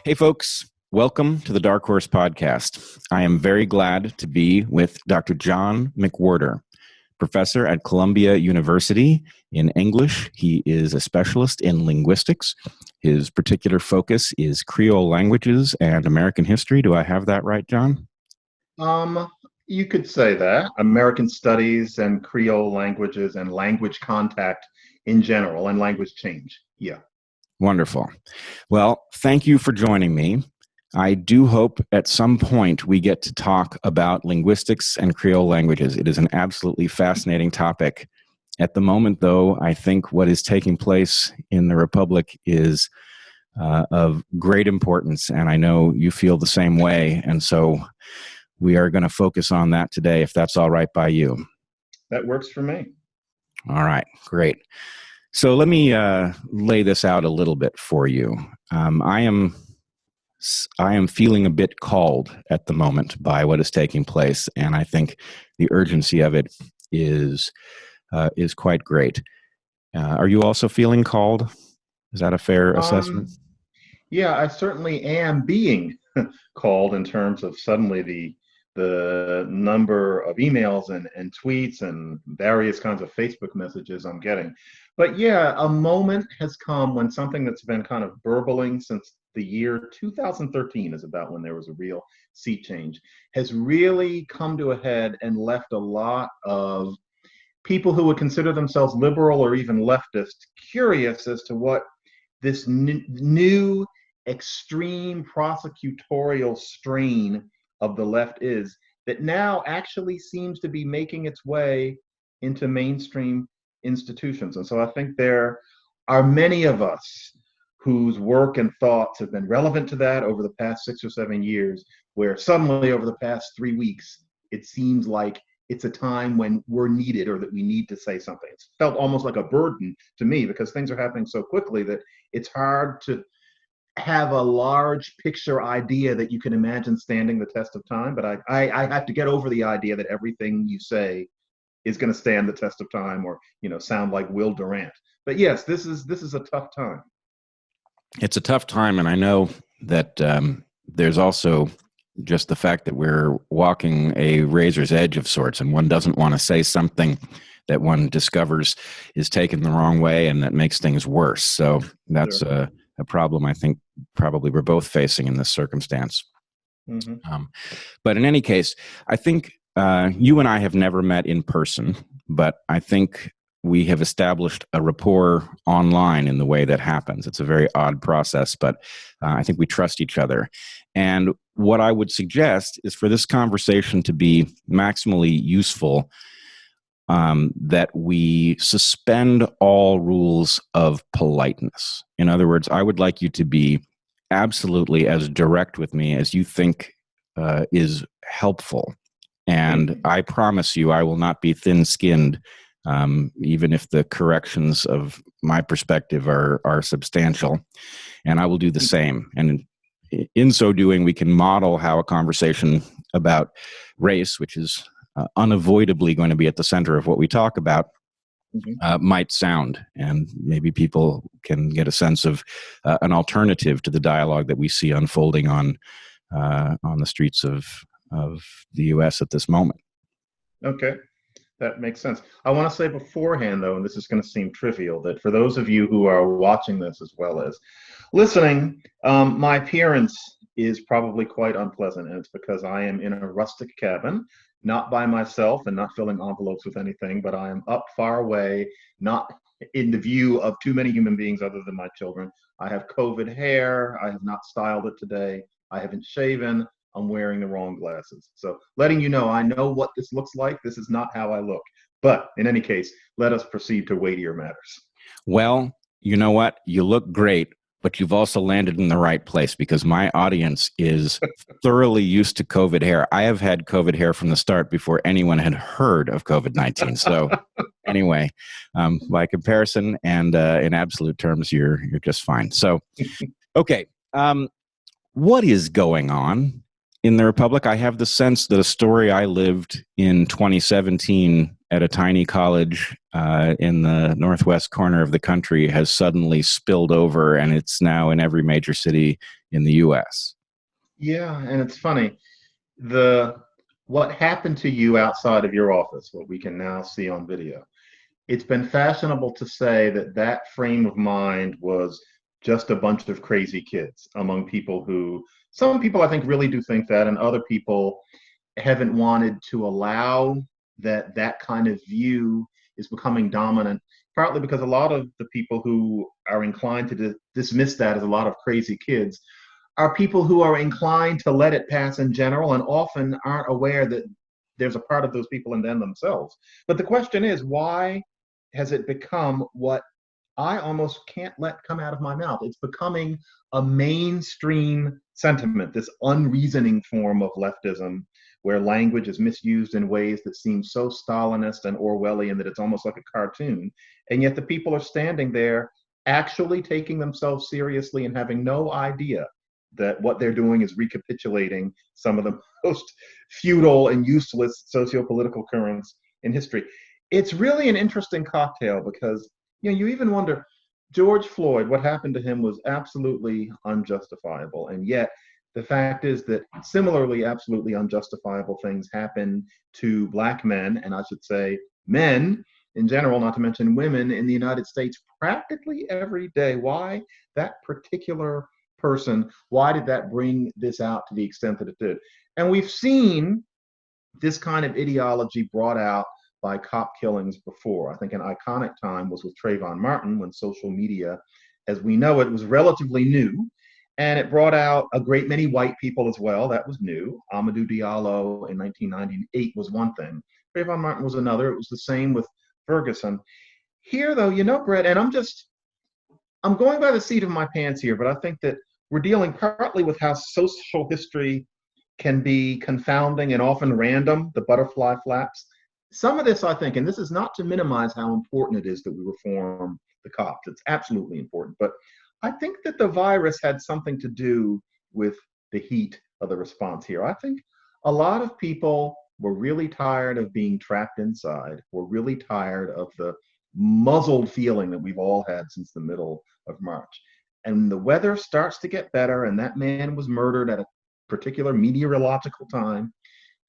Hey, folks. Welcome to the Dark Horse Podcast. I am very glad to be with Dr. John McWhorter, professor at Columbia University in English. He is a specialist in linguistics. His particular focus is Creole languages and American history. Do I have that right, John? You could say that. American studies and Creole languages and language contact in general and language change. Yeah. Wonderful. Well, thank you for joining me. I do hope at some point we get to talk about linguistics and Creole languages. It is an absolutely fascinating topic. At the moment, though, I think what is taking place in the Republic is of great importance, and I know you feel the same way. And so we are going to focus on that today, if that's all right by you. That works for me. All right, great. So let me lay this out a little bit for you. I am feeling a bit called at the moment by what is taking place, and I think the urgency of it is quite great. Are you also feeling called? Is that a fair assessment? Yeah, I certainly am being called in terms of suddenly the number of emails and tweets and various kinds of Facebook messages I'm getting. But yeah, a moment has come when something that's been kind of burbling since the year 2013 is about when there was a real sea change, has really come to a head and left a lot of people who would consider themselves liberal or even leftist curious as to what this new extreme prosecutorial strain of the left is that now actually seems to be making its way into mainstream institutions. And so I think there are many of us whose work and thoughts have been relevant to that over the past 6 or 7 years, where suddenly over the past 3 weeks, it seems like it's a time when we're needed or that we need to say something. It's felt almost like a burden to me because things are happening so quickly that it's hard to have a large picture idea that you can imagine standing the test of time. But I have to get over the idea that everything you say is going to stand the test of time or, sound like Will Durant. But yes, this is a tough time. It's a tough time, and I know that there's also just the fact that we're walking a razor's edge of sorts, and one doesn't want to say something that one discovers is taken the wrong way and that makes things worse. So that's Sure. a problem I think probably we're both facing in this circumstance. Mm-hmm. But in any case, I think you and I have never met in person, but I think we have established a rapport online in the way that happens. It's a very odd process, but I think we trust each other. And what I would suggest is for this conversation to be maximally useful, that we suspend all rules of politeness. In other words, I would like you to be absolutely as direct with me as you think is helpful. And I promise you, I will not be thin-skinned, even if the corrections of my perspective are substantial. And I will do the same. And in so doing, we can model how a conversation about race, which is unavoidably going to be at the center of what we talk about, might sound. And maybe people can get a sense of an alternative to the dialogue that we see unfolding on the streets of the U.S. at this moment. Okay, that makes sense. I want to say beforehand, though, and this is going to seem trivial, that for those of you who are watching this as well as listening, my appearance is probably quite unpleasant, and it's because I am in a rustic cabin, not by myself and not filling envelopes with anything, but I am up far away, not in the view of too many human beings other than my children. I have COVID hair. I have not styled it today. I haven't shaven. I'm wearing the wrong glasses. So letting you know, I know what this looks like. This is not how I look. But in any case, let us proceed to weightier matters. Well, you know what? You look great, but you've also landed in the right place because my audience is thoroughly used to COVID hair. I have had COVID hair from the start before anyone had heard of COVID-19. So anyway, by comparison and in absolute terms, you're just fine. So, okay. What is going on in the Republic? I have the sense that a story I lived in 2017 at a tiny college in the northwest corner of the country has suddenly spilled over, and it's now in every major city in the U.S. Yeah, and it's funny. The What happened to you outside of your office, what we can now see on video. It's been fashionable to say that that frame of mind was just a bunch of crazy kids among people who, some people I think really do think that, and other people haven't wanted to allow that kind of view is becoming dominant, partly because a lot of the people who are inclined to dismiss that as a lot of crazy kids are people who are inclined to let it pass in general and often aren't aware that there's a part of those people in them themselves. But the question is, why has it become what I almost can't let come out of my mouth? It's becoming a mainstream sentiment, this unreasoning form of leftism, where language is misused in ways that seem so Stalinist and Orwellian that it's almost like a cartoon. And yet the people are standing there actually taking themselves seriously and having no idea that what they're doing is recapitulating some of the most futile and useless socio-political currents in history. It's really an interesting cocktail because you even wonder, George Floyd, what happened to him was absolutely unjustifiable, and yet the fact is that similarly absolutely unjustifiable things happen to Black men, and I should say men in general, not to mention women in the United States, practically every day. Why that particular person, why did that bring this out to the extent that it did? And we've seen this kind of ideology brought out by cop killings before. I think an iconic time was with Trayvon Martin, when social media, as we know it, was relatively new. And it brought out a great many white people as well. That was new. Amadou Diallo in 1998 was one thing. Trayvon Martin was another. It was the same with Ferguson. Here, though, Brett, and I'm going by the seat of my pants here, but I think that we're dealing partly with how social history can be confounding and often random, the butterfly flaps. Some of this, I think, and this is not to minimize how important it is that we reform the cops. It's absolutely important. But I think that the virus had something to do with the heat of the response here. I think a lot of people were really tired of being trapped inside, were really tired of the muzzled feeling that we've all had since the middle of March. And the weather starts to get better, and that man was murdered at a particular meteorological time.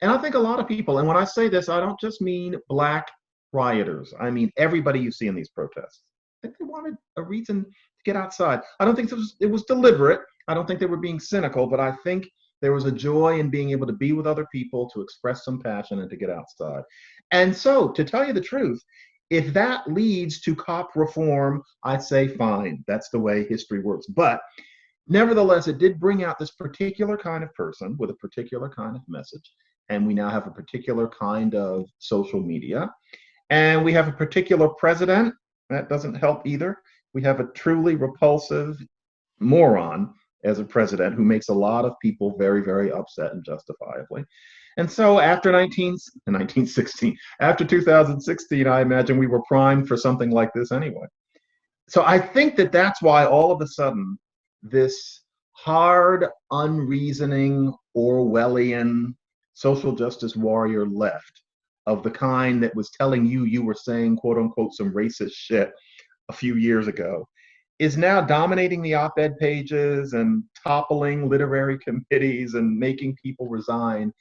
And I think a lot of people, and when I say this, I don't just mean Black rioters. I mean everybody you see in these protests. I think they wanted a reason to get outside. I don't think it was deliberate. I don't think they were being cynical, but I think there was a joy in being able to be with other people, to express some passion, and to get outside. And so, to tell you the truth, if that leads to cop reform, I'd say fine. That's the way history works. But nevertheless, it did bring out this particular kind of person with a particular kind of message. And we now have a particular kind of social media. And we have a particular president. That doesn't help either. We have a truly repulsive moron as a president who makes a lot of people very, very upset, and justifiably. And so after 1916, after 2016, I imagine we were primed for something like this anyway. So I think that that's why all of a sudden this hard, unreasoning, Orwellian social justice warrior left, of the kind that was telling you were saying, quote unquote, some racist shit a few years ago, is now dominating the op-ed pages and toppling literary committees and making people resign.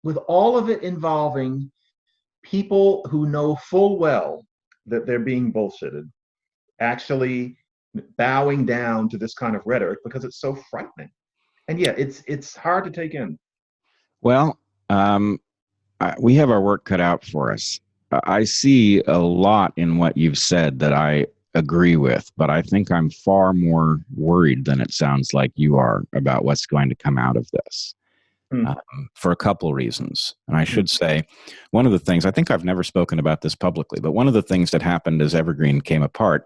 With all of it involving people who know full well that they're being bullshitted, actually bowing down to this kind of rhetoric because it's so frightening. And yeah, it's hard to take in. Well, we have our work cut out for us. I see a lot in what you've said that I agree with, but I think I'm far more worried than it sounds like you are about what's going to come out of this. For a couple reasons. And I should say, one of the things, I think I've never spoken about this publicly, but one of the things that happened as Evergreen came apart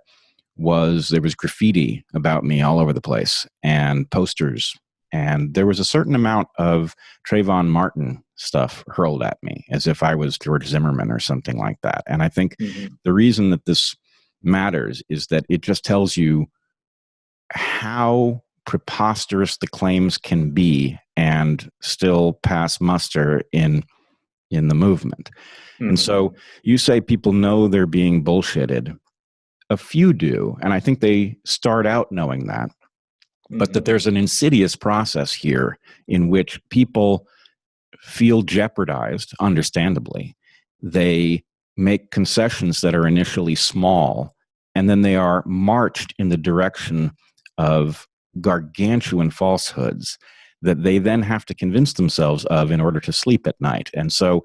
was there was graffiti about me all over the place, and posters, and there was a certain amount of Trayvon Martin stuff hurled at me as if I was George Zimmerman or something like that. And I think the reason that this matters is that it just tells you how preposterous the claims can be and still pass muster in in the movement. And so you say people know they're being bullshitted. A few do, and I think they start out knowing that, but that there's an insidious process here in which people feel jeopardized, understandably. They make concessions that are initially small, and then they are marched in the direction of gargantuan falsehoods that they then have to convince themselves of in order to sleep at night. And so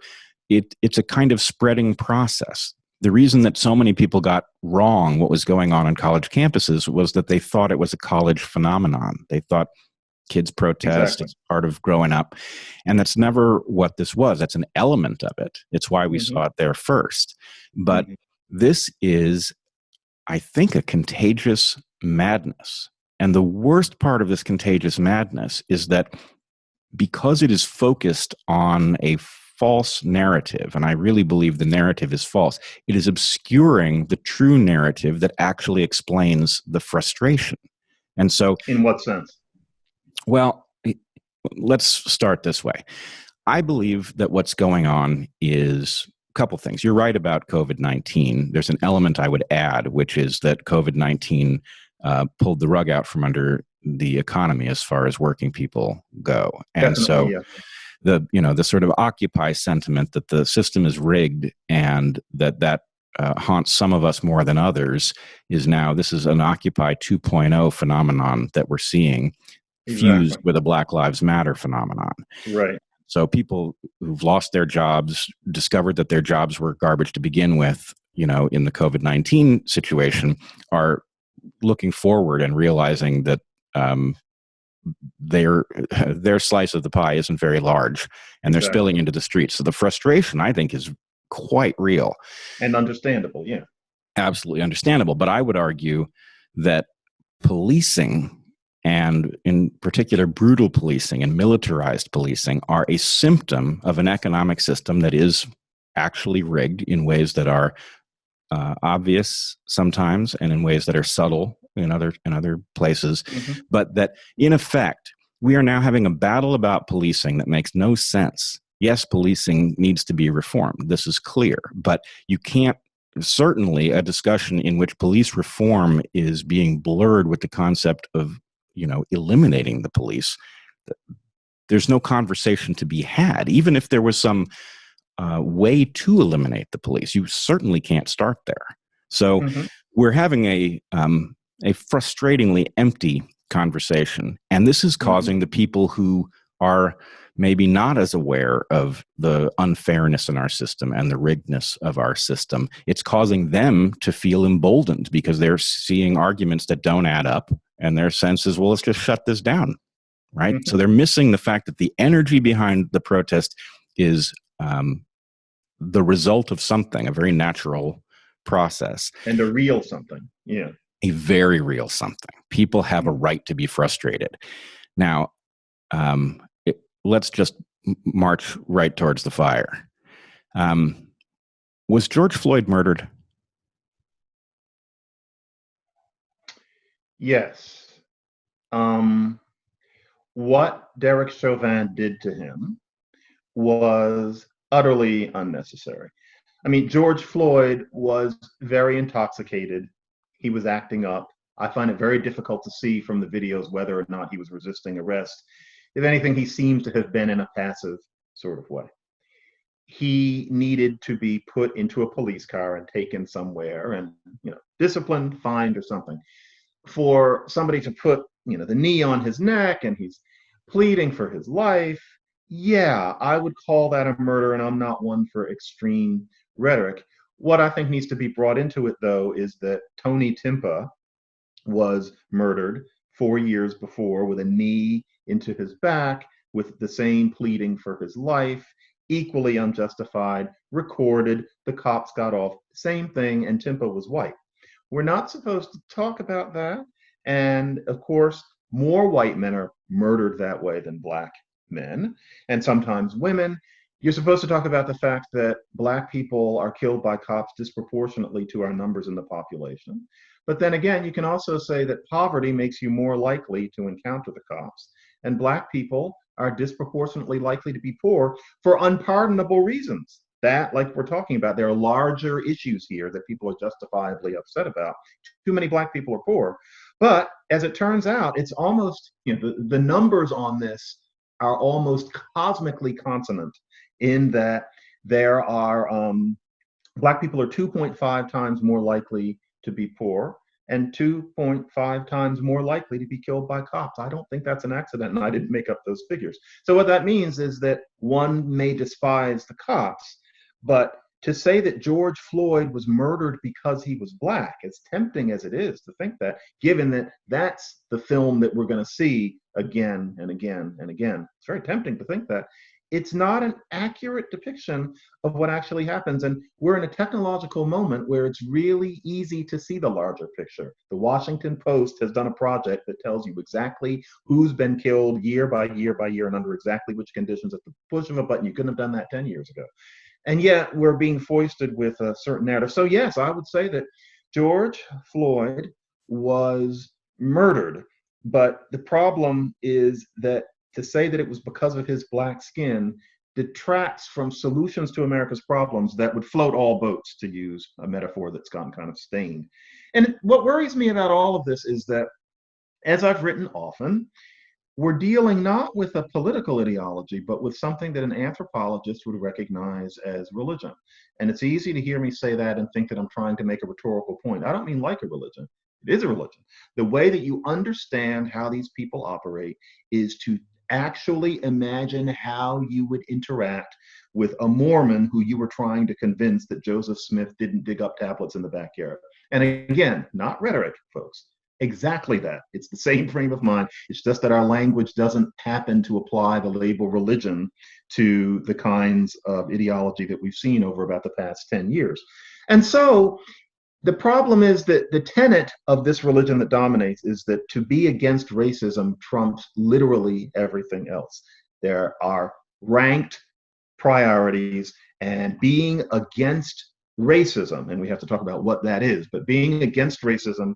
it's a kind of spreading process. The reason that so many people got wrong what was going on college campuses was that they thought it was a college phenomenon. They thought kids protest, it's part of growing up. And that's never what this was. That's an element of it. It's why we saw it there first. But this is, I think, a contagious madness. And the worst part of this contagious madness is that because it is focused on a false narrative, and I really believe the narrative is false, it is obscuring the true narrative that actually explains the frustration. And so, in what sense? Well, let's start this way. I believe that what's going on is a couple things. You're right about COVID-19. There's an element I would add, which is that COVID-19 pulled the rug out from under the economy as far as working people go. And the sort of Occupy sentiment that the system is rigged and that haunts some of us more than others is now, this is an Occupy 2.0 phenomenon that we're seeing fused with a Black Lives Matter phenomenon. Right. So people who've lost their jobs, discovered that their jobs were garbage to begin with, in the COVID-19 situation, are looking forward and realizing that their slice of the pie isn't very large, and they're spilling into the streets. So the frustration, I think, is quite real. And understandable, yeah. Absolutely understandable. But I would argue that policing, and in particular brutal policing and militarized policing, are a symptom of an economic system that is actually rigged in ways that are obvious sometimes, and in ways that are subtle in other places, but that in effect we are now having a battle about policing that makes no sense. Yes, policing needs to be reformed. This is clear, but you can't. Certainly, a discussion in which police reform is being blurred with the concept of eliminating the police. There's no conversation to be had, even if there was some way to eliminate the police. You certainly can't start there. So we're having a frustratingly empty conversation, and this is causing the people who are maybe not as aware of the unfairness in our system and the riggedness of our system. It's causing them to feel emboldened because they're seeing arguments that don't add up, and their sense is, well, let's just shut this down, right? So they're missing the fact that the energy behind the protest is the result of something, a very natural process. And a real something, yeah. A very real something. People have a right to be frustrated. Now, let's just march right towards the fire. Was George Floyd murdered? Yes. What Derek Chauvin did to him was utterly unnecessary. I mean, George Floyd was very intoxicated. He was acting up. I find it very difficult to see from the videos whether or not he was resisting arrest. If anything, he seems to have been in a passive sort of way. He needed to be put into a police car and taken somewhere and, disciplined, fined, or something. For somebody to put, the knee on his neck and he's pleading for his life, yeah, I would call that a murder, and I'm not one for extreme rhetoric. What I think needs to be brought into it, though, is that Tony Timpa was murdered 4 years before with a knee into his back, with the same pleading for his life, equally unjustified, recorded, the cops got off, same thing, and Timpa was white. We're not supposed to talk about that. And of course, more white men are murdered that way than black men, and sometimes women. You're supposed to talk about the fact that black people are killed by cops disproportionately to our numbers in the population. But then again, you can also say that poverty makes you more likely to encounter the cops. And black people are disproportionately likely to be poor for unpardonable reasons. That, like we're talking about, there are larger issues here that people are justifiably upset about. Too many black people are poor. But as it turns out, it's almost, the numbers on this are almost cosmically consonant in that there are, black people are 2.5 times more likely to be poor and 2.5 times more likely to be killed by cops. I don't think that's an accident, and I didn't make up those figures. So what that means is that one may despise the cops, but to say that George Floyd was murdered because he was black, as tempting as it is to think that, given that that's the film that we're going to see again and again and again, it's very tempting to think that. It's not an accurate depiction of what actually happens. And we're in a technological moment where it's really easy to see the larger picture. The Washington Post has done a project that tells you exactly who's been killed year by year by year and under exactly which conditions at the push of a button. You couldn't have done that 10 years ago. And yet we're being foisted with a certain narrative. So yes, I would say that George Floyd was murdered. But the problem is that to say that it was because of his black skin detracts from solutions to America's problems that would float all boats, to use a metaphor that's gotten kind of stained. And what worries me about all of this is that, as I've written often, we're dealing not with a political ideology, but with something that an anthropologist would recognize as religion. And it's easy to hear me say that and think that I'm trying to make a rhetorical point. I don't mean like a religion. It is a religion. The way that you understand how these people operate is to actually imagine how you would interact with a Mormon who you were trying to convince that Joseph Smith didn't dig up tablets in the backyard. And again, not rhetoric, folks. Exactly that. It's the same frame of mind. It's just that our language doesn't happen to apply the label religion to the kinds of ideology that we've seen over about the past 10 years. And so the problem is that the tenet of this religion that dominates is that to be against racism trumps literally everything else. There are ranked priorities, and being against racism, and we have to talk about what that is, but being against racism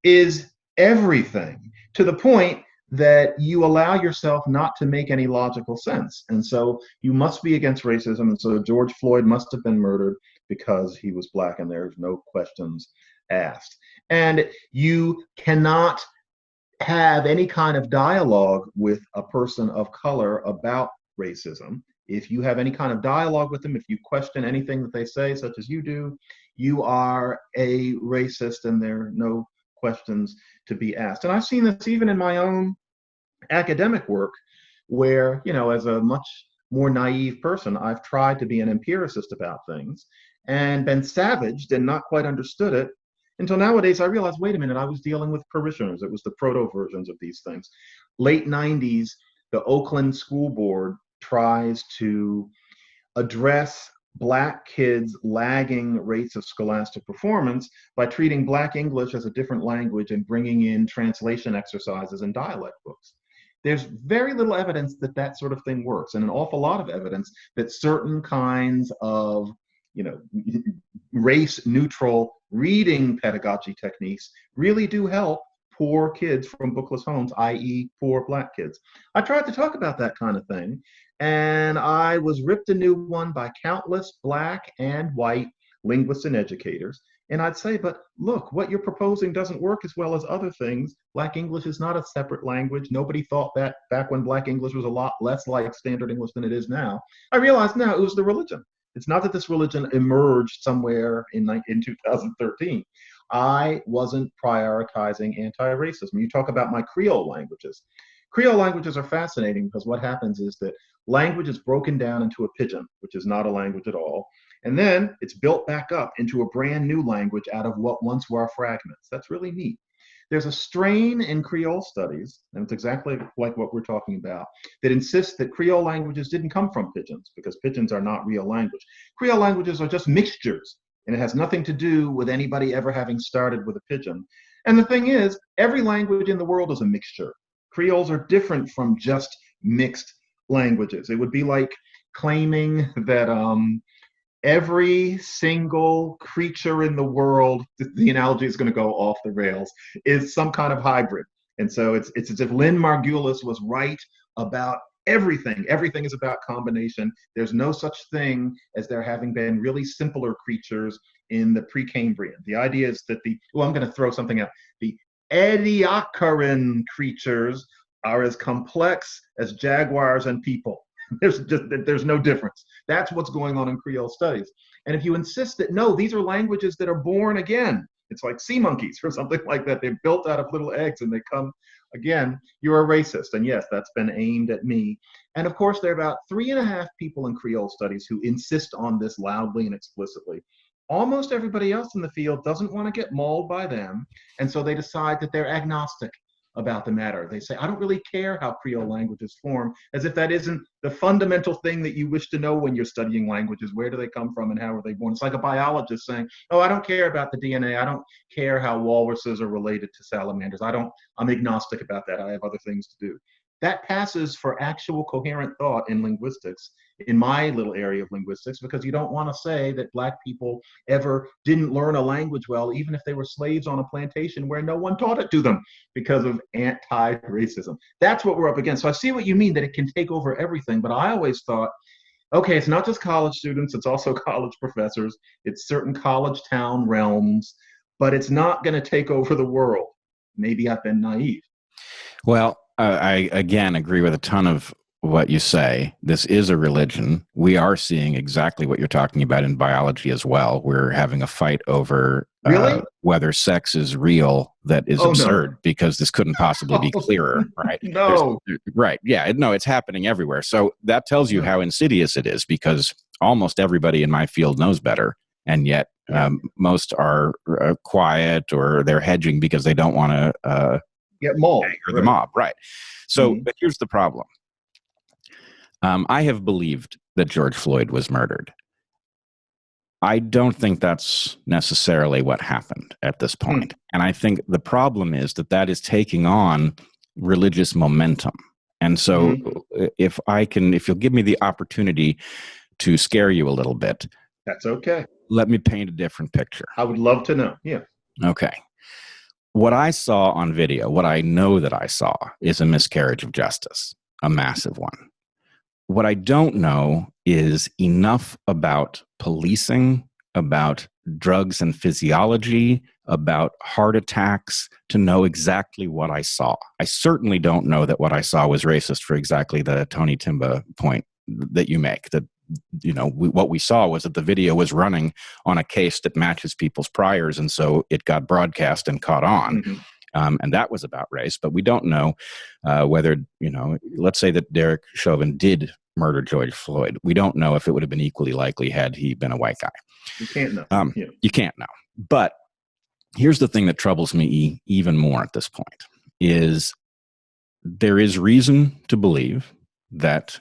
is everything, to the point that you allow yourself not to make any logical sense. And so you must be against racism. And so George Floyd must have been murdered because he was black, and there's no questions asked. And you cannot have any kind of dialogue with a person of color about racism. If you have any kind of dialogue with them, if you question anything that they say, such as you do, you are a racist, and there are no questions to be asked. And I've seen this even in my own academic work, where, as a much more naive person, I've tried to be an empiricist about things and been savaged and not quite understood it until nowadays I realized, wait a minute, I was dealing with parishioners. It was the proto versions of these things. Late 90s, the Oakland School Board tries to address Black kids' lagging rates of scholastic performance by treating Black English as a different language and bringing in translation exercises and dialect books. There's very little evidence that that sort of thing works, and an awful lot of evidence that certain kinds of race-neutral reading pedagogy techniques really do help poor kids from bookless homes, i.e. poor Black kids. I tried to talk about that kind of thing, and I was ripped a new one by countless Black and white linguists and educators. And I'd say, but look, what you're proposing doesn't work as well as other things. Black English is not a separate language. Nobody thought that back when Black English was a lot less like Standard English than it is now. I realized now it was the religion. It's not that this religion emerged somewhere in 2013. I wasn't prioritizing anti-racism. You talk about my Creole languages. Creole languages are fascinating because what happens is that language is broken down into a pidgin, which is not a language at all. And then it's built back up into a brand new language out of what once were fragments. That's really neat. There's a strain in Creole studies, and it's exactly like what we're talking about, that insists that Creole languages didn't come from pidgins, because pidgins are not real language. Creole languages are just mixtures, and it has nothing to do with anybody ever having started with a pidgin. And the thing is, every language in the world is a mixture. Creoles are different from just mixed languages. It would be like claiming that every single creature in the world, the analogy is going to go off the rails, is some kind of hybrid. And so it's as if Lynn Margulis was right about Everything is about combination. There's no such thing as there having been really simpler creatures in the Precambrian. The idea is that I'm going to throw something out. The Ediacaran creatures are as complex as jaguars and people. There's no difference. That's what's going on in Creole studies. And if you insist that no, these are languages that are born again, it's like sea monkeys or something like that. They're built out of little eggs and they come again. You're a racist. And yes, that's been aimed at me. And of course, there are about 3.5 people in Creole studies who insist on this loudly and explicitly. Almost everybody else in the field doesn't want to get mauled by them. And so they decide that they're agnostic about the matter. They say, I don't really care how Creole languages form, as if that isn't the fundamental thing that you wish to know when you're studying languages. Where do they come from and how are they born? It's like a biologist saying, oh, I don't care about the DNA. I don't care how walruses are related to salamanders. I'm agnostic about that. I have other things to do. That passes for actual coherent thought in linguistics, in my little area of linguistics, because you don't want to say that Black people ever didn't learn a language well, even if they were slaves on a plantation where no one taught it to them because of anti-racism. That's what we're up against. So I see what you mean, that it can take over everything, but I always thought, okay, it's not just college students, it's also college professors, it's certain college town realms, but it's not going to take over the world. Maybe I've been naive. Well, I again agree with a ton of what you say. This is a religion. We are seeing exactly what you're talking about in biology as well. We're having a fight over whether sex is real. That is absurd, because this couldn't possibly be clearer, right? Right. Yeah. No, it's happening everywhere. So that tells you how insidious it is, because almost everybody in my field knows better. And yet most are quiet, or they're hedging because they don't want to get mauled. Or the mob, right. So but here's the problem. I have believed that George Floyd was murdered. I don't think that's necessarily what happened at this point. And I think the problem is that is taking on religious momentum. And so if you'll give me the opportunity to scare you a little bit. That's okay. Let me paint a different picture. I would love to know. Yeah. Okay. What I saw on video, what I know that I saw, is a miscarriage of justice, a massive one. What I don't know is enough about policing, about drugs and physiology, about heart attacks, to know exactly what I saw. I certainly don't know that what I saw was racist, for exactly the Tony Timba point that you make, that what we saw was that the video was running on a case that matches people's priors, and so it got broadcast and caught on. And that was about race. But we don't know whether, let's say that Derek Chauvin did murder George Floyd. We don't know if it would have been equally likely had he been a white guy. You can't know. You can't know. But here's the thing that troubles me even more at this point, is there is reason to believe that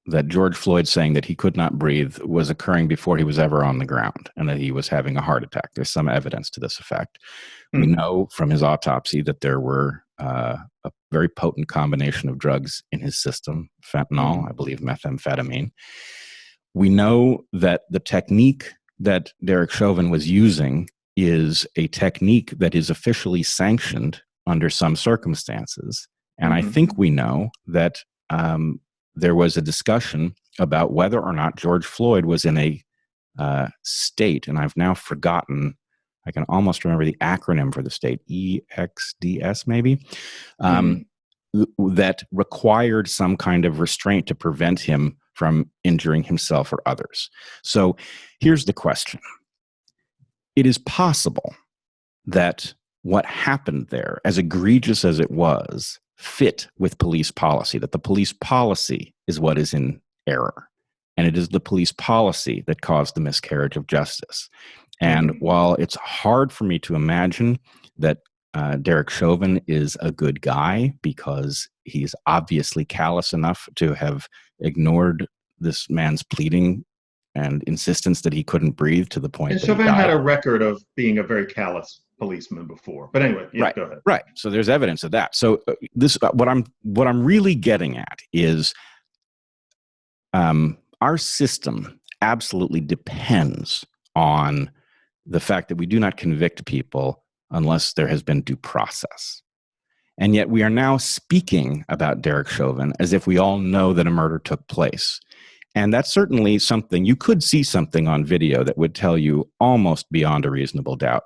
that George Floyd saying that he could not breathe was occurring before he was ever on the ground, and that he was having a heart attack. There's some evidence to this effect. We know from his autopsy that there were a very potent combination of drugs in his system, fentanyl, I believe methamphetamine. We know that the technique that Derek Chauvin was using is a technique that is officially sanctioned under some circumstances. And I think we know that there was a discussion about whether or not George Floyd was in a state, and I've now forgotten, I can almost remember the acronym for the state, EXDS maybe, that required some kind of restraint to prevent him from injuring himself or others. So here's the question. It is possible that what happened there, as egregious as it was, fit with police policy, that the police policy is what is in error. And it is the police policy that caused the miscarriage of justice. And while it's hard for me to imagine that Derek Chauvin is a good guy, because he's obviously callous enough to have ignored this man's pleading and insistence that he couldn't breathe to the point that Chauvin he died. had a record of being a very callous policeman before. But anyway, go ahead. Right. So there's evidence of that. So this what I'm really getting at is our system absolutely depends on the fact that we do not convict people unless there has been due process. And yet we are now speaking about Derek Chauvin as if we all know that a murder took place. And that's certainly something, you could see something on video that would tell you almost beyond a reasonable doubt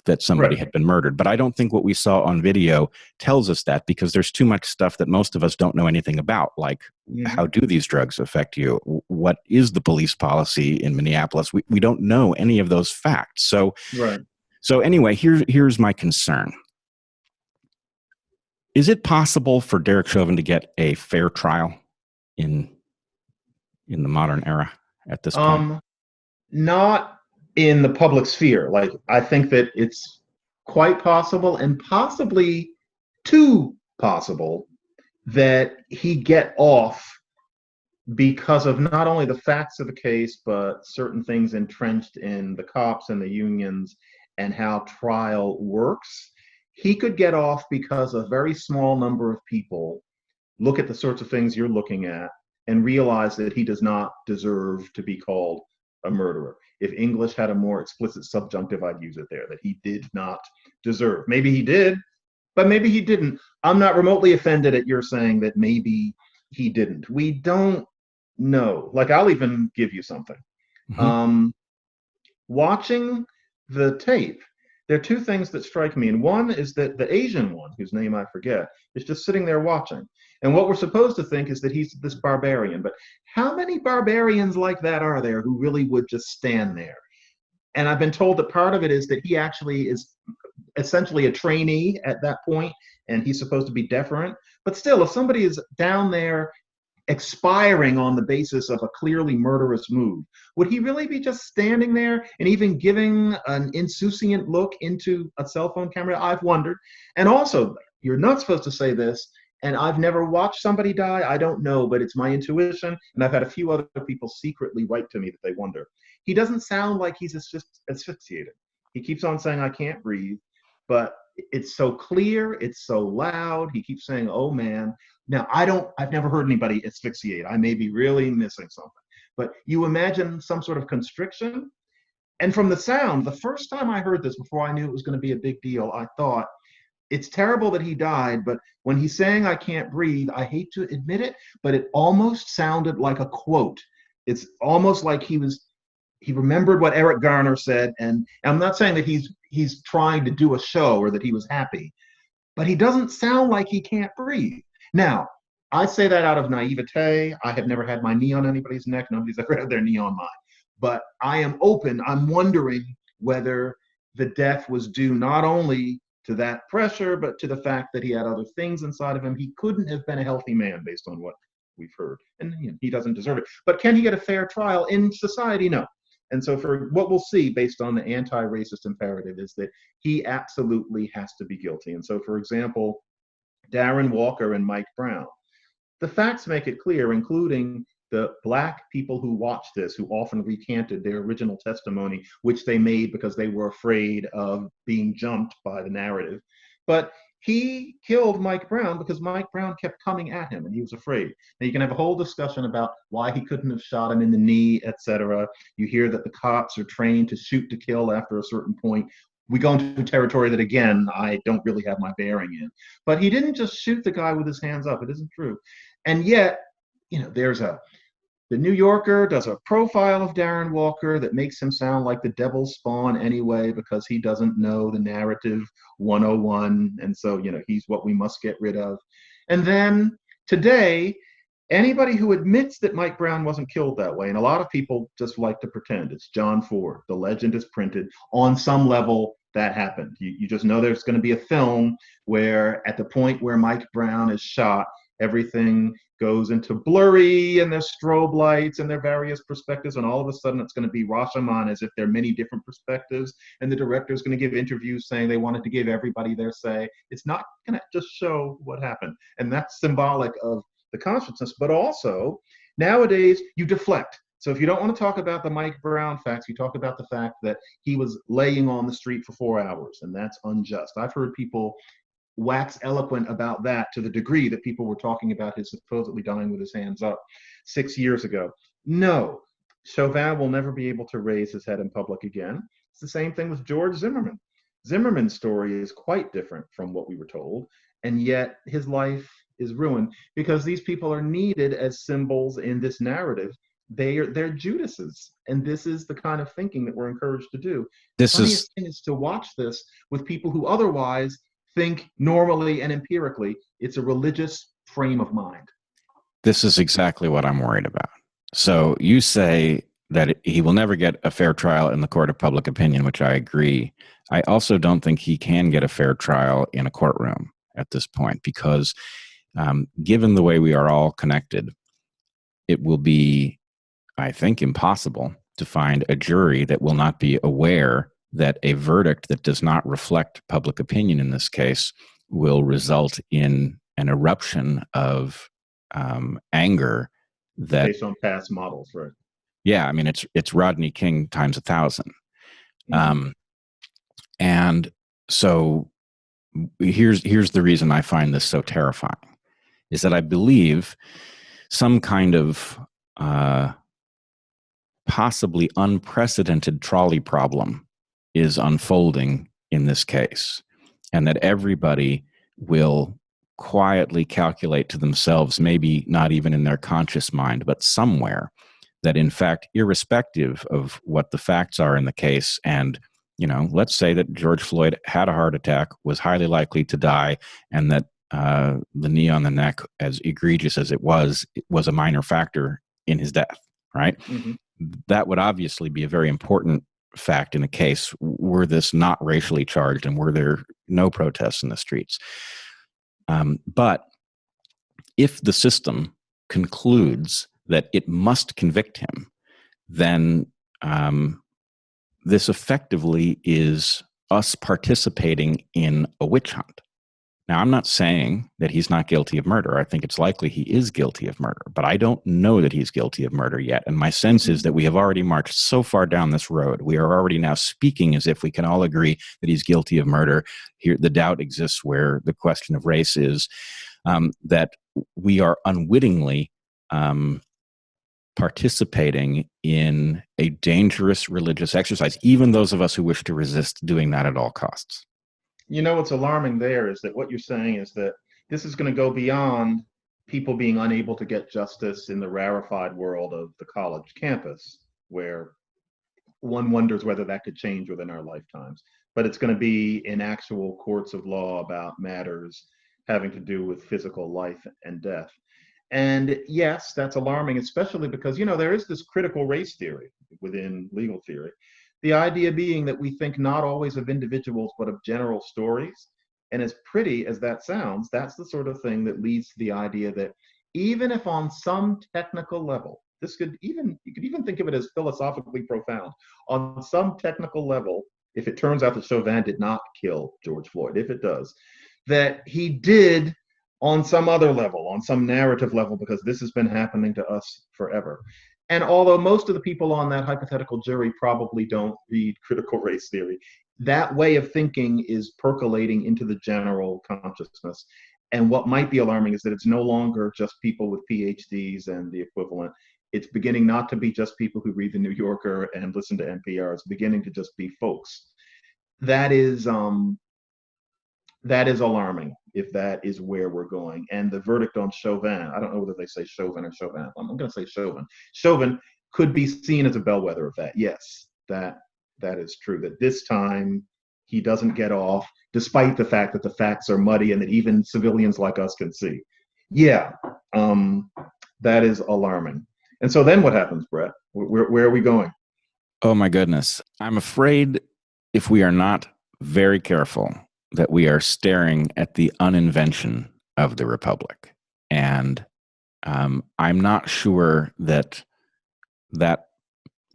that somebody Right. had been murdered. But I don't think what we saw on video tells us that, because there's too much stuff that most of us don't know anything about, like how do these drugs affect you? What is the police policy in Minneapolis? We don't know any of those facts. Right. So anyway, here's my concern. Is it possible for Derek Chauvin to get a fair trial in the modern era at this point? Not in the public sphere. Like, I think that it's quite possible, and possibly too possible, that he get off because of not only the facts of the case, but certain things entrenched in the cops and the unions and how trial works. He could get off because a very small number of people look at the sorts of things you're looking at and realize that he does not deserve to be called a murderer. If English had a more explicit subjunctive, I'd use it there, that he did not deserve. Maybe he did, but maybe he didn't. I'm not remotely offended at your saying that maybe he didn't. We don't know. Like, I'll even give you something. Watching the tape, there are two things that strike me. And one is that the Asian one, whose name I forget, is just sitting there watching. And what we're supposed to think is that he's this barbarian. But how many barbarians like that are there who really would just stand there? And I've been told that part of it is that he actually is essentially a trainee at that point, and he's supposed to be deferent. But still, if somebody is down there expiring on the basis of a clearly murderous move, would he really be just standing there and even giving an insouciant look into a cell phone camera? I've wondered. And also, you're not supposed to say this, and I've never watched somebody die. I don't know, but it's my intuition, and I've had a few other people secretly write to me that they wonder. He doesn't sound like he's asphyxiated. He keeps on saying, I can't breathe, but it's so clear, it's so loud. He keeps saying, oh man. Now, I've never heard anybody asphyxiate. I may be really missing something. But you imagine some sort of constriction. And from the sound, the first time I heard this, before I knew it was going to be a big deal, I thought, it's terrible that he died, but when he's saying I can't breathe, I hate to admit it, but it almost sounded like a quote. It's almost like he remembered what Eric Garner said. And I'm not saying that he's trying to do a show or that he was happy, but he doesn't sound like he can't breathe. Now, I say that out of naivete. I have never had my knee on anybody's neck. Nobody's ever had their knee on mine. But I am open. I'm wondering whether the death was due not only to that pressure, but to the fact that he had other things inside of him. He couldn't have been a healthy man based on what we've heard. And he doesn't deserve it. But can he get a fair trial in society? No. And so for what we'll see based on the anti-racist imperative is that he absolutely has to be guilty. And so, for example, Darren Walker and Mike Brown, the facts make it clear, including the Black people who watched this, who often recanted their original testimony, which they made because they were afraid of being jumped by the narrative. But he killed Mike Brown because Mike Brown kept coming at him and he was afraid. Now, you can have a whole discussion about why he couldn't have shot him in the knee, etc. You hear that the cops are trained to shoot to kill after a certain point. We go into territory that, again, I don't really have my bearing in. But he didn't just shoot the guy with his hands up. It isn't true. And yet, the New Yorker does a profile of Darren Walker that makes him sound like the devil's spawn anyway, because he doesn't know the narrative 101. And so, he's what we must get rid of. And then today, anybody who admits that Mike Brown wasn't killed that way, and a lot of people just like to pretend, it's John Ford. The legend is printed. On some level, that happened. You just know there's going to be a film where at the point where Mike Brown is shot, everything goes into blurry and there's strobe lights and there are various perspectives, and all of a sudden it's going to be Rashomon as if there are many different perspectives, and the director is going to give interviews saying they wanted to give everybody their say. It's not going to just show what happened, and that's symbolic of the consciousness. But also, nowadays, you deflect. So if you don't want to talk about the Mike Brown facts, you talk about the fact that he was laying on the street for 4 hours, and that's unjust. I've heard people wax eloquent about that to the degree that people were talking about his supposedly dying with his hands up 6 years ago. No, Chauvin will never be able to raise his head in public again. It's the same thing with George Zimmerman. Zimmerman's story is quite different from what we were told. and yet his life is ruined because these people are needed as symbols in this narrative. They're Judases, and this is the kind of thinking that we're encouraged to do. The This is funniest thing is to watch this with people who otherwise think normally and empirically. It's a religious frame of mind. this is exactly what I'm worried about. So you say that he will never get a fair trial in the court of public opinion, which I agree. I also don't think he can get a fair trial in a courtroom at this point because, given the way we are all connected, it will be, I think, impossible to find a jury that will not be aware that a verdict that does not reflect public opinion in this case will result in an eruption of anger that, Based on past models, right? yeah, I mean, it's Rodney King times 1,000. Mm-hmm. And so here's the reason I find this so terrifying is that I believe some kind of possibly unprecedented trolley problem is unfolding in this case, and that everybody will quietly calculate to themselves, maybe not even in their conscious mind, but somewhere, that in fact, irrespective of what the facts are in the case, and let's say that George Floyd had a heart attack, was highly likely to die, and that the knee on the neck, as egregious as it was a minor factor in his death, right? Mm-hmm. That would obviously be a very important fact in a case were this not racially charged and were there no protests in the streets. But if the system concludes that it must convict him, then this effectively is us participating in a witch hunt. Now, I'm not saying that he's not guilty of murder. I think it's likely he is guilty of murder, but I don't know that he's guilty of murder yet. And my sense is that we have already marched so far down this road. We are already now speaking as if we can all agree that he's guilty of murder. Here, the doubt exists where the question of race is, that we are unwittingly participating in a dangerous religious exercise, even those of us who wish to resist doing that at all costs. What's alarming there is that what you're saying is that this is going to go beyond people being unable to get justice in the rarefied world of the college campus, where one wonders whether that could change within our lifetimes. But it's going to be in actual courts of law about matters having to do with physical life and death. And yes, that's alarming, especially because, there is this critical race theory within legal theory. The idea being that we think not always of individuals, but of general stories. And as pretty as that sounds, that's the sort of thing that leads to the idea that even if on some technical level, you could even think of it as philosophically profound, on some technical level, if it turns out that Chauvin did not kill George Floyd, if it does, that he did on some other level, on some narrative level, because this has been happening to us forever. And although most of the people on that hypothetical jury probably don't read critical race theory, that way of thinking is percolating into the general consciousness. And what might be alarming is that it's no longer just people with PhDs and the equivalent. It's beginning not to be just people who read the New Yorker and listen to NPR. It's beginning to just be folks. That is alarming if that is where we're going. And the verdict on Chauvin, I don't know whether they say Chauvin or Chauvin. I'm going to say Chauvin. Chauvin could be seen as a bellwether of that. Yes, that is true. That this time he doesn't get off, despite the fact that the facts are muddy and that even civilians like us can see. Yeah, that is alarming. And so then what happens, Bret? Where are we going? Oh my goodness. I'm afraid if we are not very careful, that we are staring at the un-invention of the Republic. And I'm not sure that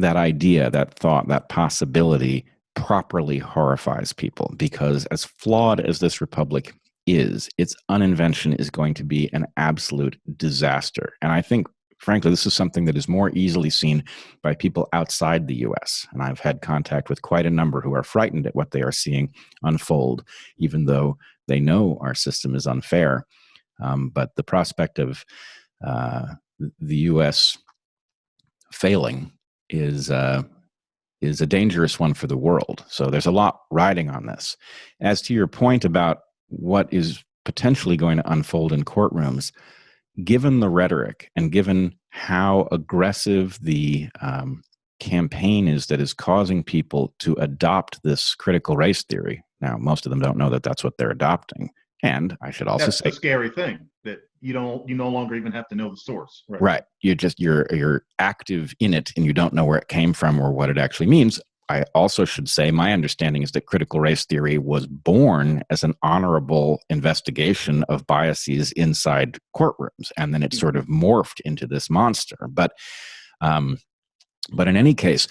idea, that thought, that possibility properly horrifies people, because as flawed as this Republic is, its un-invention is going to be an absolute disaster. And I think, frankly, this is something that is more easily seen by people outside the U.S. And I've had contact with quite a number who are frightened at what they are seeing unfold, even though they know our system is unfair. But the prospect of the U.S. failing is a dangerous one for the world. So there's a lot riding on this. As to your point about what is potentially going to unfold in courtrooms, given the rhetoric and given how aggressive the campaign is that is causing people to adopt this critical race theory. Now, most of them don't know that that's what they're adopting. And I should also That's say, the scary thing, that you no longer even have to know the source. right. You're active in it and you don't know where it came from or what it actually means. I also should say my understanding is that critical race theory was born as an honorable investigation of biases inside courtrooms, and then it sort of morphed into this monster. But in any case,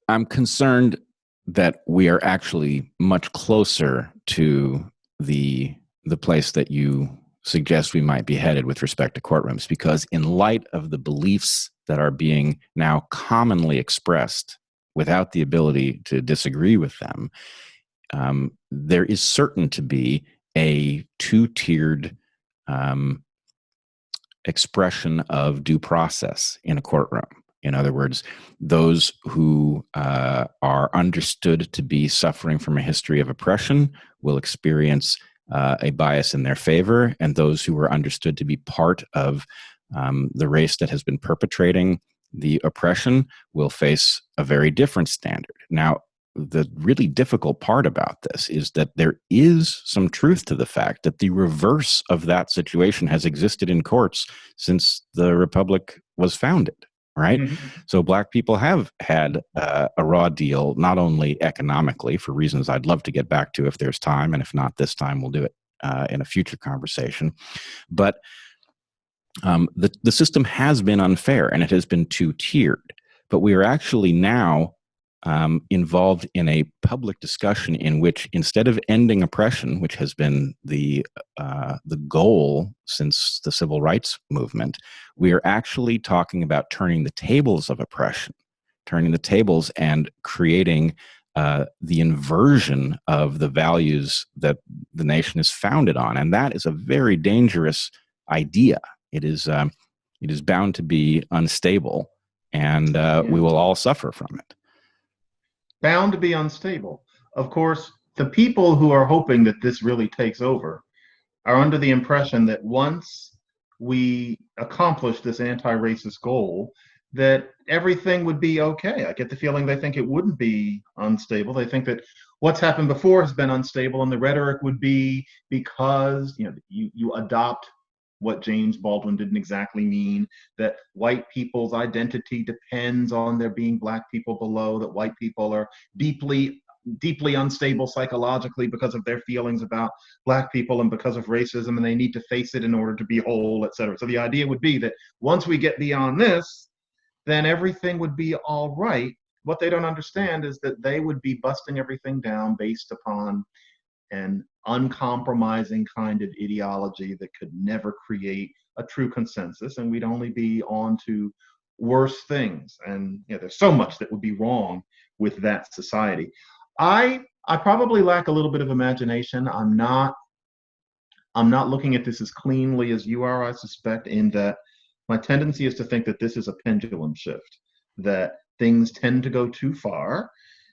I'm concerned that we are actually much closer to the place that you suggest we might be headed with respect to courtrooms, because in light of the beliefs that are being now commonly expressed without the ability to disagree with them, there is certain to be a two-tiered expression of due process in a courtroom. In other words, those who are understood to be suffering from a history of oppression will experience a bias in their favor, and those who are understood to be part of the race that has been perpetrating the oppression will face a very different standard. Now, the really difficult part about this is that there is some truth to the fact that the reverse of that situation has existed in courts since the Republic was founded, right? Mm-hmm. So Black people have had a raw deal, not only economically, for reasons I'd love to get back to if there's time, and if not this time, we'll do it in a future conversation, but the system has been unfair and it has been two-tiered, but we are actually now involved in a public discussion in which, instead of ending oppression, which has been the goal since the civil rights movement, we are actually talking about turning the tables of oppression, turning the tables and creating the inversion of the values that the nation is founded on, and that is a very dangerous idea. It is bound to be unstable, and we will all suffer from it. Bound to be unstable. Of course, the people who are hoping that this really takes over are under the impression that once we accomplish this anti-racist goal, that everything would be okay. I get the feeling they think it wouldn't be unstable. They think that what's happened before has been unstable, and the rhetoric would be because you adopt what James Baldwin didn't exactly mean, that white people's identity depends on there being Black people below, that white people are deeply unstable psychologically because of their feelings about Black people and because of racism, and they need to face it in order to be whole, etc. So the idea would be that once we get beyond this, then everything would be all right. What they don't understand is that they would be busting everything down based upon an uncompromising kind of ideology that could never create a true consensus, and we'd only be on to worse things. And there's so much that would be wrong with that society. I probably lack a little bit of imagination. I'm not looking at this as cleanly as you are, I suspect, in that my tendency is to think that this is a pendulum shift, that things tend to go too far,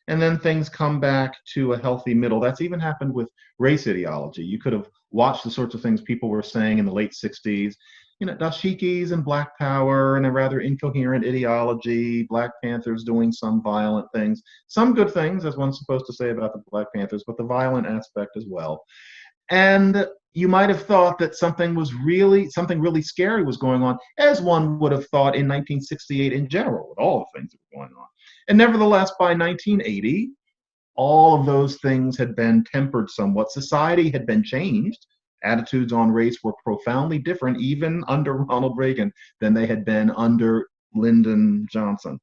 and then things come back to a healthy middle. That's even happened with race ideology. You could have watched the sorts of things people were saying in the late 60s, dashikis and Black Power and a rather incoherent ideology, Black Panthers doing some violent things, some good things, as one's supposed to say about the Black Panthers, but the violent aspect as well. And you might have thought that something really scary was going on, as one would have thought in 1968 in general, with all the things that were going on. And nevertheless, by 1980, all of those things had been tempered somewhat. Society had been changed. Attitudes on race were profoundly different, even under Ronald Reagan, than they had been under Lyndon Johnson.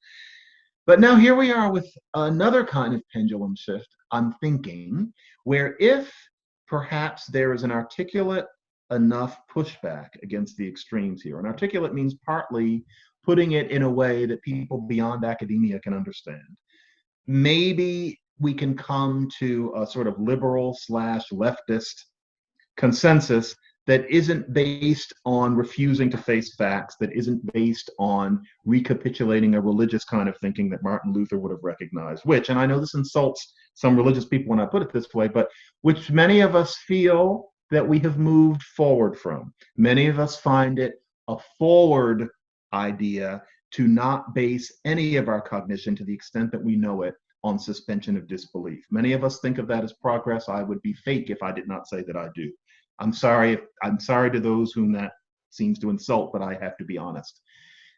But now here we are with another kind of pendulum shift, I'm thinking, where if perhaps there is an articulate enough pushback against the extremes here, and articulate means partly putting it in a way that people beyond academia can understand, maybe we can come to a sort of liberal/leftist consensus that isn't based on refusing to face facts, that isn't based on recapitulating a religious kind of thinking that Martin Luther would have recognized, which, and I know this insults some religious people when I put it this way, but which many of us feel that we have moved forward from. Many of us find it a forward idea to not base any of our cognition, to the extent that we know it, on suspension of disbelief. Many of us think of that as progress. I would be fake if I did not say that I do. I'm sorry to those whom that seems to insult, but I have to be honest.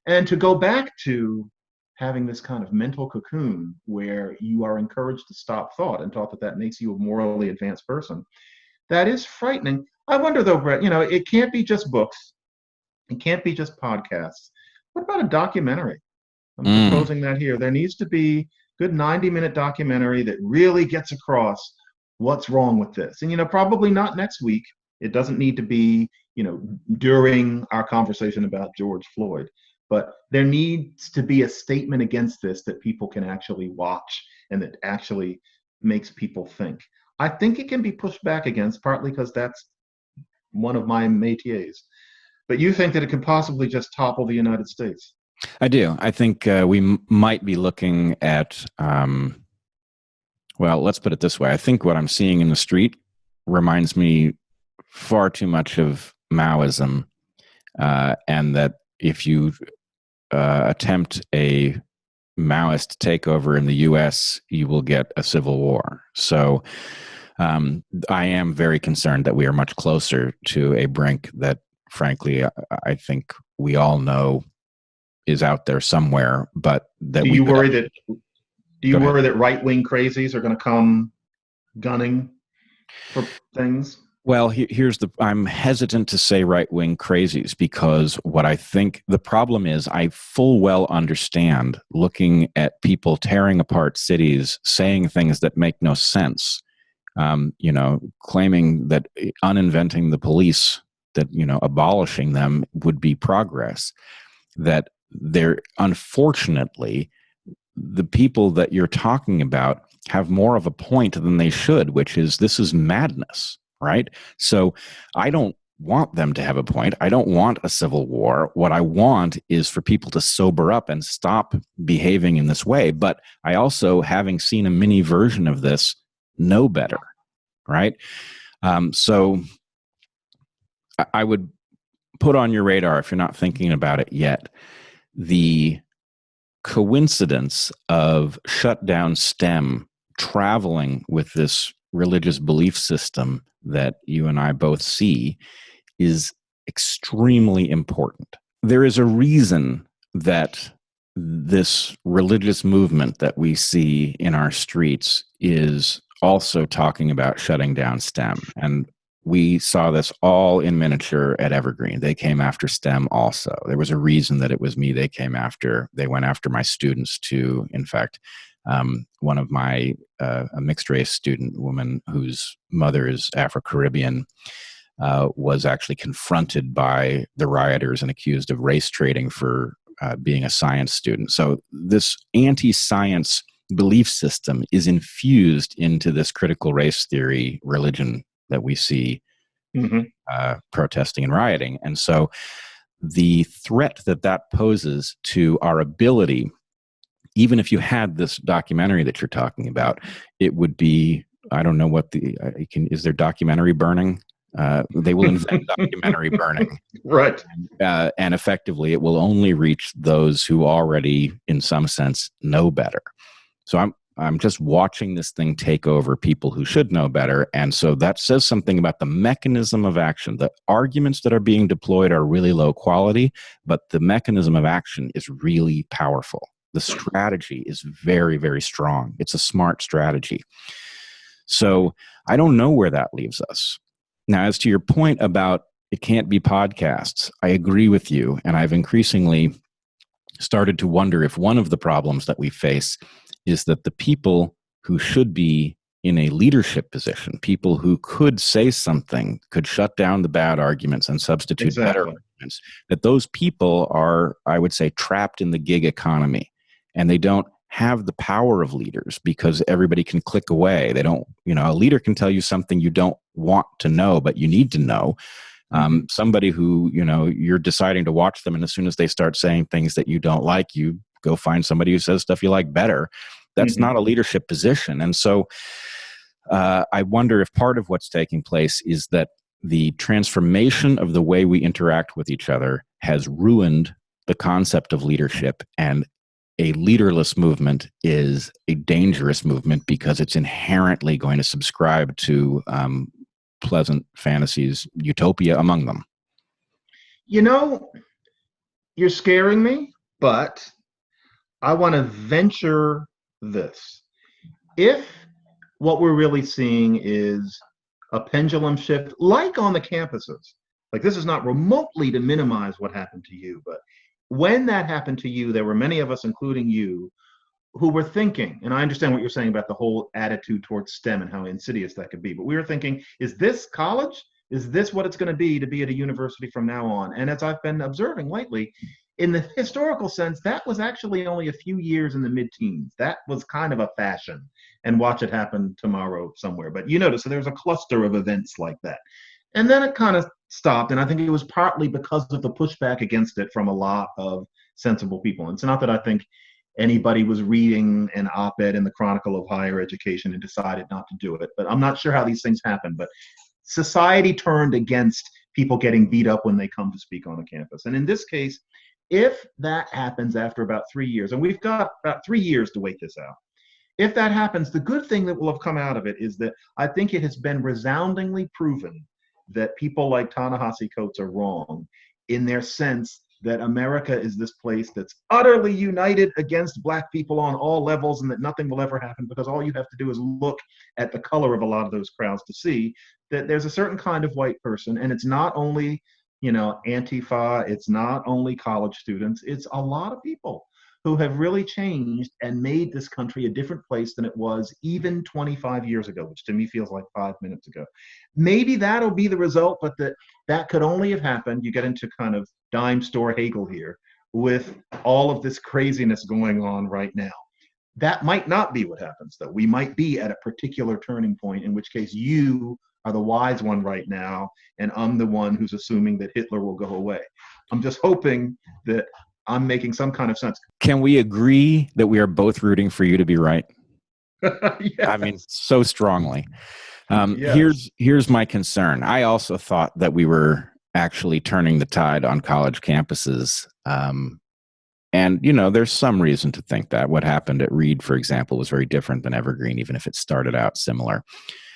And to go back to having this kind of mental cocoon where you are encouraged to stop thought and taught that that makes you a morally advanced person, that is frightening. I wonder though, Bret, it can't be just books. It can't be just podcasts. What about a documentary? I'm proposing that here. There needs to be a good 90-minute documentary that really gets across what's wrong with this. And, probably not next week. It doesn't need to be, during our conversation about George Floyd. But there needs to be a statement against this that people can actually watch and that actually makes people think. I think it can be pushed back against, partly because that's one of my métiers. But you think that it could possibly just topple the United States? I do. I think we might be looking at, well, let's put it this way. I think what I'm seeing in the street reminds me far too much of Maoism, and that if you attempt a Maoist takeover in the U.S., you will get a civil war. So I am very concerned that we are much closer to a brink that, frankly, I think we all know is out there somewhere. But that do you worry that right-wing crazies are going to come gunning for things? Well, I'm hesitant to say right-wing crazies, because what I think the problem is, I full well understand looking at people tearing apart cities, saying things that make no sense, claiming that un-inventing the police, that, abolishing them would be progress, that they're, unfortunately, the people that you're talking about have more of a point than they should, which is, this is madness. Right? So I don't want them to have a point. I don't want a civil war. What I want is for people to sober up and stop behaving in this way. But I also, having seen a mini version of this, know better. Right? So I would put on your radar, if you're not thinking about it yet, the coincidence of ShutDownSTEM traveling with this religious belief system that you and I both see is extremely important. There is a reason that this religious movement that we see in our streets is also talking about shutting down STEM. And we saw this all in miniature at Evergreen. They came after STEM also. There was a reason that it was me they came after. They went after my students too. In fact, one of my a mixed race student woman whose mother is Afro-Caribbean was actually confronted by the rioters and accused of race trading for being a science student. So this anti-science belief system is infused into this critical race theory religion that we see protesting and rioting. And so the threat that poses to our ability, even if you had this documentary that you're talking about, it would be, I don't know what is there documentary burning? They will invent documentary burning. Right. And effectively, it will only reach those who already, in some sense, know better. So I'm just watching this thing take over people who should know better. And so that says something about the mechanism of action. The arguments that are being deployed are really low quality, but the mechanism of action is really powerful. The strategy is very, very strong. It's a smart strategy. So I don't know where that leaves us. Now, as to your point about it can't be podcasts, I agree with you. And I've increasingly started to wonder if one of the problems that we face is that the people who should be in a leadership position, people who could say something, could shut down the bad arguments and substitute better arguments, that those people are, I would say, trapped in the gig economy. And they don't have the power of leaders because everybody can click away. They don't, a leader can tell you something you don't want to know, but you need to know. Somebody who, you're deciding to watch them, and as soon as they start saying things that you don't like, you go find somebody who says stuff you like better. That's not a leadership position. And so I wonder if part of what's taking place is that the transformation of the way we interact with each other has ruined the concept of leadership. And a leaderless movement is a dangerous movement because it's inherently going to subscribe to pleasant fantasies, utopia among them. You know, you're scaring me, but I want to venture this. If what we're really seeing is a pendulum shift, like on the campuses, like this is not remotely to minimize what happened to you, but when that happened to you, there were many of us, including you, who were thinking, and I understand what you're saying about the whole attitude towards STEM and how insidious that could be, but we were thinking, is this college? Is this what it's going to be at a university from now on? And as I've been observing lately, in the historical sense, that was actually only a few years in the mid-teens. That was kind of a fashion, and watch it happen tomorrow somewhere. But you notice, so there's a cluster of events like that. And then it kind of stopped, and I think it was partly because of the pushback against it from a lot of sensible people. And it's not that I think anybody was reading an op-ed in the Chronicle of Higher Education and decided not to do it, but I'm not sure how these things happen. But society turned against people getting beat up when they come to speak on a campus. And in this case, if that happens after about 3 years, and we've got about 3 years to wait this out, if that happens, the good thing that will have come out of it is that I think it has been resoundingly proven that people like Ta-Nehisi Coates are wrong in their sense that America is this place that's utterly united against Black people on all levels, and that nothing will ever happen, because all you have to do is look at the color of a lot of those crowds to see that there's a certain kind of white person, and it's not only, Antifa, it's not only college students, it's a lot of people who have really changed and made this country a different place than it was even 25 years ago, which to me feels like 5 minutes ago. Maybe that'll be the result, but that could only have happened, you get into kind of dime store Hegel here, with all of this craziness going on right now. That might not be what happens, though. We might be at a particular turning point, in which case you are the wise one right now, and I'm the one who's assuming that Hitler will go away. I'm just hoping that I'm making some kind of sense. Can we agree that we are both rooting for you to be right? Yes. I mean, so strongly. Yes. Here's my concern. I also thought that we were actually turning the tide on college campuses. And, there's some reason to think that. What happened at Reed, for example, was very different than Evergreen, even if it started out similar.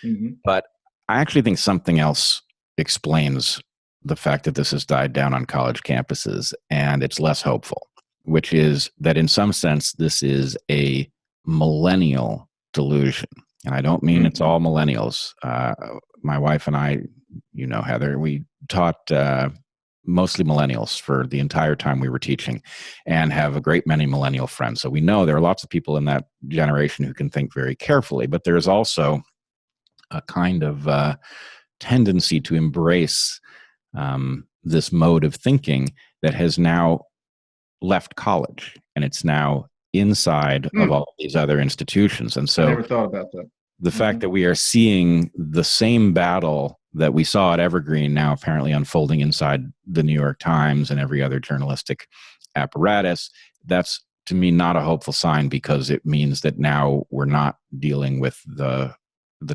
Mm-hmm. But I actually think something else explains the fact that this has died down on college campuses, and it's less hopeful, which is that in some sense, this is a millennial delusion. And I don't mean it's all millennials. My wife and I, Heather, we taught mostly millennials for the entire time we were teaching, and have a great many millennial friends. So we know there are lots of people in that generation who can think very carefully, but there's also a kind of tendency to embrace this mode of thinking that has now left college, and it's now inside of all these other institutions. And so I never thought about that. The fact that we are seeing the same battle that we saw at Evergreen now apparently unfolding inside the New York Times and every other journalistic apparatus, that's to me not a hopeful sign, because it means that now we're not dealing with the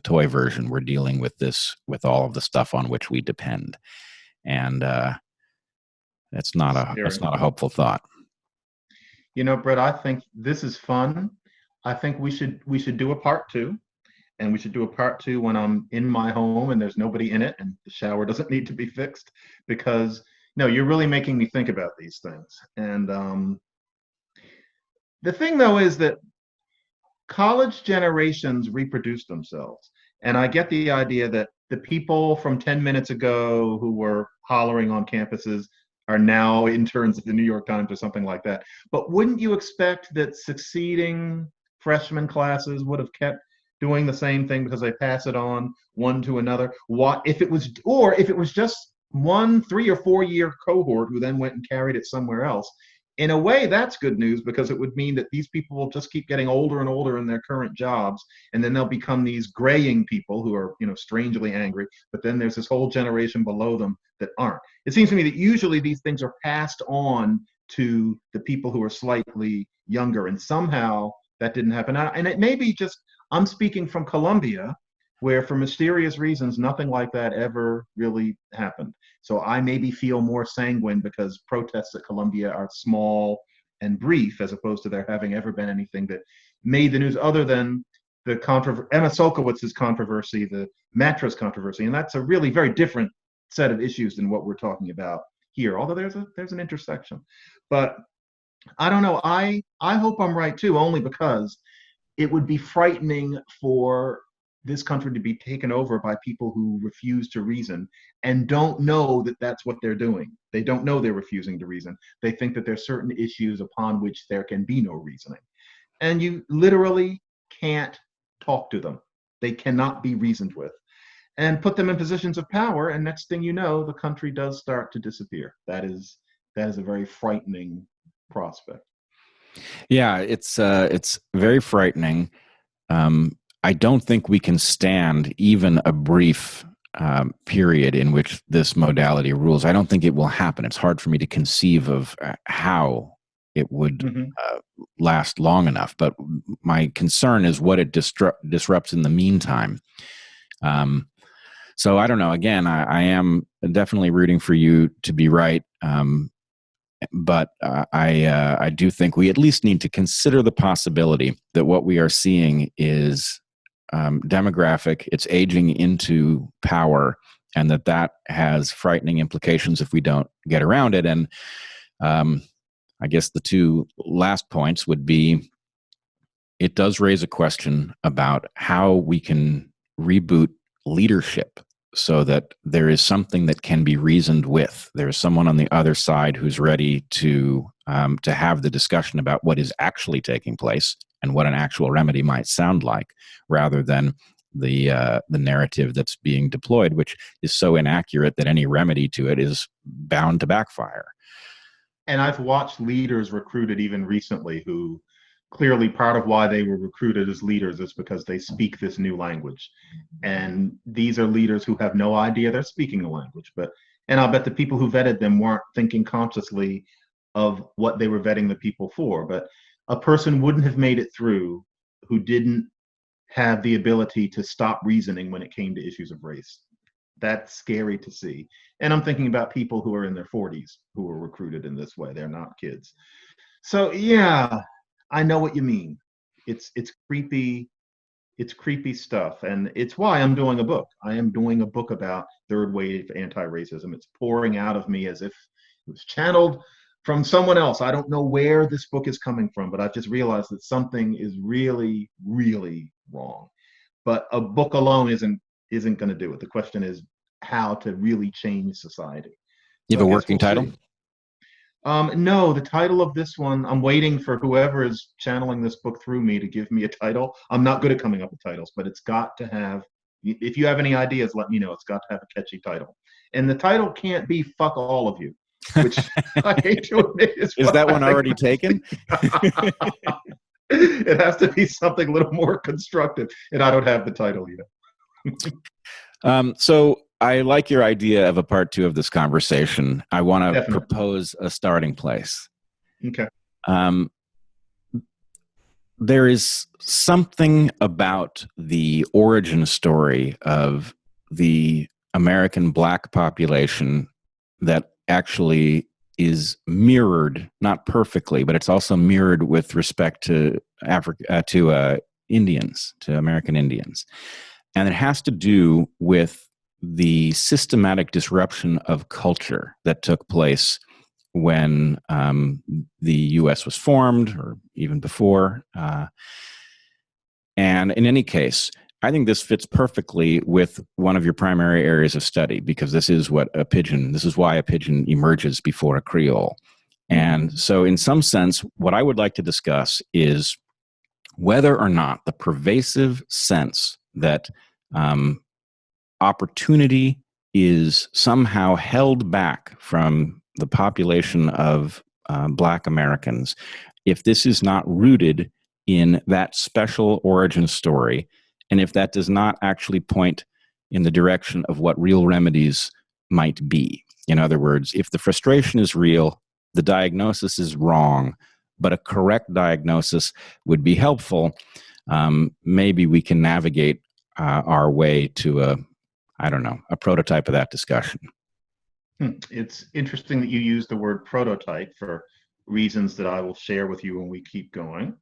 toy version. We're dealing with all of the stuff on which we depend. And that's not a hopeful thought. Brett, I think this is fun. I think we should do a part 2. And we should do a part 2 when I'm in my home and there's nobody in it and the shower doesn't need to be fixed, because you're really making me think about these things. And the thing, though, is that college generations reproduce themselves. And I get the idea that the people from 10 minutes ago who were hollering on campuses are now interns at the New York Times or something like that. But wouldn't you expect that succeeding freshman classes would have kept doing the same thing because they pass it on one to another? If it was just 1 3 or 4 year cohort who then went and carried it somewhere else? In a way, that's good news, because it would mean that these people will just keep getting older and older in their current jobs, and then they'll become these graying people who are, strangely angry. But then there's this whole generation below them that aren't. It seems to me that usually these things are passed on to the people who are slightly younger, and somehow that didn't happen. And it may be just, I'm speaking from Columbia, where for mysterious reasons, nothing like that ever really happened. So I maybe feel more sanguine because protests at Columbia are small and brief, as opposed to there having ever been anything that made the news other than the Emma Solkowitz's controversy, the mattress controversy. And that's a really very different set of issues than what we're talking about here, although there's an intersection. But I don't know. I hope I'm right too, only because it would be frightening for this country to be taken over by people who refuse to reason and don't know that that's what they're doing. They don't know they're refusing to reason. They think that there's certain issues upon which there can be no reasoning. And you literally can't talk to them. They cannot be reasoned with. And put them in positions of power, and next thing you know, the country does start to disappear. That is a very frightening prospect. Yeah, it's very frightening. I don't think we can stand even a brief period in which this modality rules. I don't think it will happen. It's hard for me to conceive of how it would last long enough. But my concern is what it disrupts in the meantime. So I don't know. Again, I am definitely rooting for you to be right. But I do think we at least need to consider the possibility that what we are seeing is demographic. It's aging into power, and that has frightening implications if we don't get around it. And I guess the two last points would be, it does raise a question about how we can reboot leadership so that there is something that can be reasoned with. There is someone on the other side who's ready to have the discussion about what is actually taking place and what an actual remedy might sound like, rather than the narrative that's being deployed, which is so inaccurate that any remedy to it is bound to backfire. And I've watched leaders recruited even recently who clearly part of why they were recruited as leaders is because they speak this new language. And these are leaders who have no idea they're speaking the language. And I'll bet the people who vetted them weren't thinking consciously of what they were vetting the people for. But a person wouldn't have made it through who didn't have the ability to stop reasoning when it came to issues of race. That's scary to see. And I'm thinking about people who are in their 40s who were recruited in this way. They're not kids. So yeah, I know what you mean. It's creepy. It's creepy stuff. And it's why I'm doing a book. I am doing a book about third wave anti-racism. It's pouring out of me as if it was channeled from someone else. I don't know where this book is coming from, but I've just realized that something is really, really wrong. But a book alone isn't going to do it. The question is how to really change society. You have a working title? See. No, the title of this one, I'm waiting for whoever is channeling this book through me to give me a title. I'm not good at coming up with titles, but it's got to have, if you have any ideas, let me know. It's got to have a catchy title. And the title can't be "Fuck All of You," which I hate to admit is that one already taken? It has to be something a little more constructive, and I don't have the title yet. So I like your idea of a part 2 of this conversation. I want to propose a starting place. Okay. There is something about the origin story of the American Black population that actually is mirrored, not perfectly, but it's also mirrored with respect to Indians, to American Indians. And it has to do with the systematic disruption of culture that took place when the U.S. was formed, or even before. And in any case, I think this fits perfectly with one of your primary areas of study, because this is why a pigeon emerges before a Creole. And so in some sense, what I would like to discuss is whether or not the pervasive sense that opportunity is somehow held back from the population of Black Americans, if this is not rooted in that special origin story, and if that does not actually point in the direction of what real remedies might be. In other words, if the frustration is real, the diagnosis is wrong, but a correct diagnosis would be helpful, maybe we can navigate our way to a prototype of that discussion. It's interesting that you use the word prototype for reasons that I will share with you when we keep going.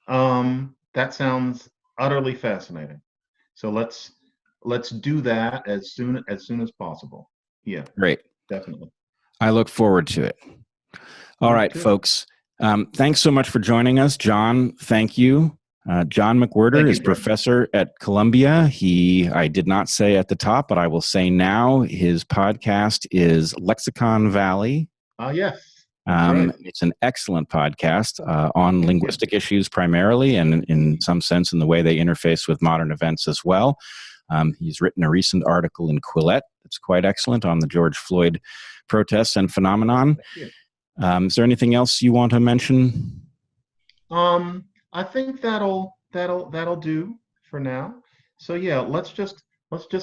That sounds utterly fascinating. So let's do that as soon as possible. Yeah, Great. definitely. I look forward to it. All right, folks. Thanks so much for joining us. John, thank you. John McWhorter is professor at Columbia. I did not say at the top, but I will say now, his podcast is Lexicon Valley. Yes. Right. It's an excellent podcast on linguistic issues primarily, and in some sense in the way they interface with modern events as well. He's written a recent article in Quillette that's quite excellent on the George Floyd protests and phenomenon. Is there anything else you want to mention? I think that'll do for now. So yeah, let's just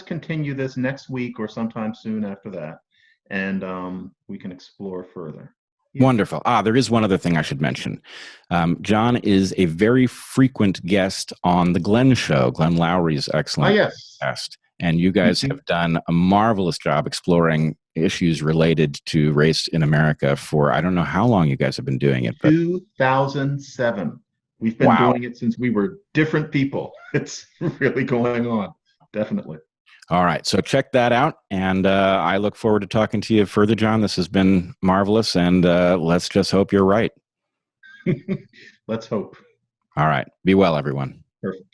continue this next week or sometime soon after that, and we can explore further. Yeah. Wonderful. There is one other thing I should mention. John is a very frequent guest on the Glenn Show, Glenn Lowry's excellent podcast. And you guys have done a marvelous job exploring issues related to race in America for, I don't know how long you guys have been doing it. But 2007. We've been doing it since we were different people. It's really going on. Definitely. All right. So check that out. And I look forward to talking to you further, John. This has been marvelous. And let's just hope you're right. Let's hope. All right. Be well, everyone. Perfect.